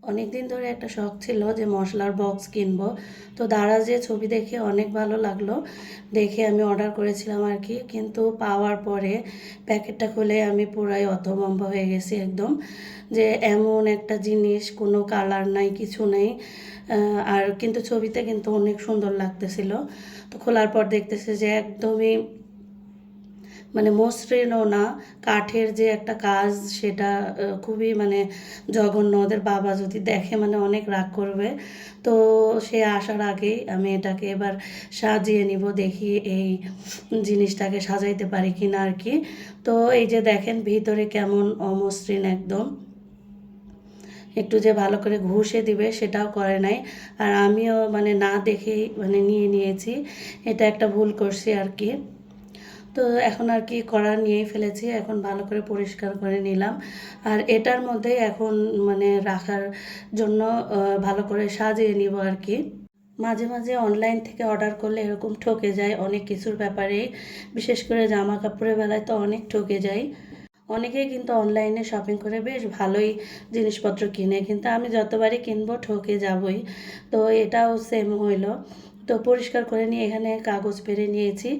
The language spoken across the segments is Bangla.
অনেক দিন ধরে একটা শখ ছিল যে মশলার বক্স কিনবো। তো দারাজে ছবি দেখে অনেক ভালো লাগলো, দেখে আমি অর্ডার করেছিলাম আর কি। কিন্তু পাওয়ার পরে প্যাকেটটা খুলে আমি পুরাই হতভম্ব হয়ে গেছি একদম, যে এমন একটা জিনিস, কোনো কালার নাই, কিছু নেই। আর কিন্তু ছবিতে কিন্তু অনেক সুন্দর লাগতেছিল। তো খোলার পর দেখতেছে যে একদমই মানে মসৃণও না, কাঠের যে একটা কাজ সেটা খুবই মানে জঘন্য। ওদের বাবা যদি দেখে মানে অনেক রাগ করবে। তো সে আসার আগেই আমি এটাকে এবার সাজিয়ে নিব, দেখি এই জিনিসটাকে সাজাইতে পারি কিনা আর কি। তো এই যে দেখেন ভিতরে কেমন অমসৃণ একদম, একটু যে ভালো করে ঘষে দিবে সেটাও করে নাই। আর আমিও মানে না দেখেই মানে নিয়ে নিয়েছি, এটা একটা ভুল করছি আর কি। তো এখন আর কি করার নিয়েই ফেলেছি, এখন ভালো করে পরিষ্কার করে নিলাম। আর এটার মধ্যে এখন মানে রাখার জন্য ভালো করে সাজিয়ে নিব আর কি। মাঝে মাঝে অনলাইন থেকে অর্ডার করলে এরকম ঠকে যায় অনেক কিছুর ব্যাপারেই, বিশেষ করে জামা কাপড়ের বেলায় তো অনেক ঠকে যায়। অনেকেই কিন্তু অনলাইনে শপিং করে বেশ ভালোই জিনিসপত্র কিনে, কিন্তু আমি যতবারই কিনবো ঠকে যাবই। তো এটাও সেম হইলো। তো পরিষ্কার করে নিয়ে এখানে কাগজ পেরে নিয়েছি,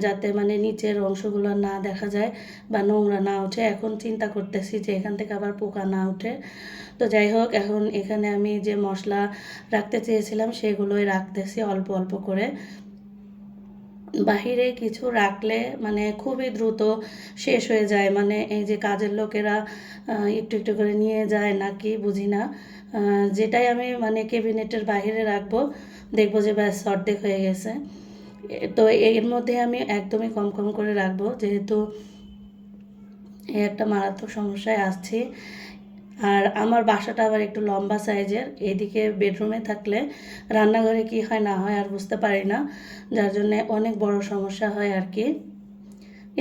যাতে মানে নিচের অংশগুলো না দেখা যায় বা নোংরা না ওঠে। এখন চিন্তা করতেছি যে এখান থেকে আবার পোকা না ওঠে। তো যাই হোক, এখন এখানে আমি যে মশলা রাখতে চেয়েছিলাম সেগুলোই রাখতেছি অল্প অল্প করে। বাহিরে কিছু রাখলে মানে খুবই দ্রুত শেষ হয়ে যায়, মানে এই যে কাজের লোকেরা একটু একটু করে নিয়ে যায় নাকি বুঝি না। যেটাই আমি মানে ক্যাবিনেটের বাইরে রাখবো, দেখবো যে ব্যাস অর্ধেক হয়ে গেছে। তো এর মধ্যে আমি একদমই কম কম করে রাখবো, যেহেতু এই একটা মারাত্মক সমস্যায় আসছি। আর আমার বাসাটা আবার একটু লম্বা সাইজের, এদিকে বেডরুমে থাকলে রান্নাঘরে কি হয় না হয় আর বুঝতে পারি না, যার জন্যে অনেক বড় সমস্যা হয় আর কি।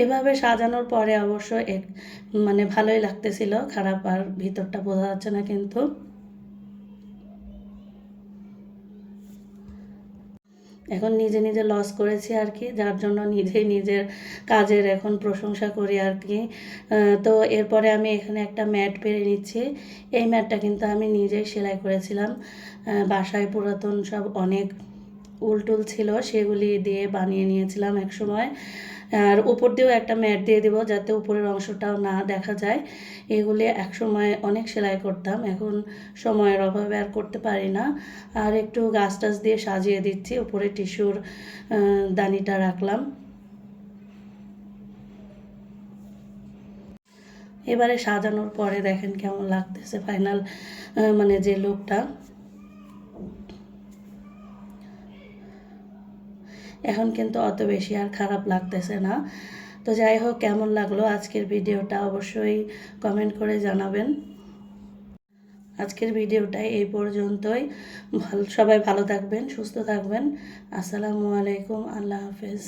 এভাবে সাজানোর পরে অবশ্য মানে ভালোই লাগতেছিল, খারাপ আর ভিতরটা বোঝা যাচ্ছে না কিন্তু। এখন নিজে নিজে লস করেছি আর কি, যার জন্য নিজেই নিজের কাজের এখন প্রশংসা করি আর কি। তো এরপরে আমি এখানে একটা ম্যাট পেরে নিচ্ছি। এই ম্যাটটা কিন্তু আমি নিজেই সেলাই করেছিলাম। বাসায় পুরাতন সব অনেক উল টুল ছিল, সেগুলি দিয়ে বানিয়ে নিয়েছিলাম এক সময়। আর উপর দিয়েও একটা ম্যাট দিয়ে দেবো যাতে উপরের অংশটাও না দেখা যায়। এগুলি এক সময় অনেক সেলাই করতাম, এখন সময়ের অভাবে আর করতে পারি না। আর একটু গাছ টাছ দিয়ে সাজিয়ে দিচ্ছি, উপরে টিস্যুর দানিটা রাখলাম। এবারে সাজানোর পরে দেখেন কেমন লাগতেছে ফাইনাল মানে যে লুকটা। এখন কিন্তু অত বেশি আর খারাপ লাগতেছে না। তো যাই হোক, কেমন লাগলো আজকের ভিডিওটা অবশ্যই কমেন্ট করে জানাবেন। আজকের ভিডিওটা এই পর্যন্তই। সবাই ভালো থাকবেন, সুস্থ থাকবেন। আসসালামু আলাইকুম, আল্লাহ হাফেজ।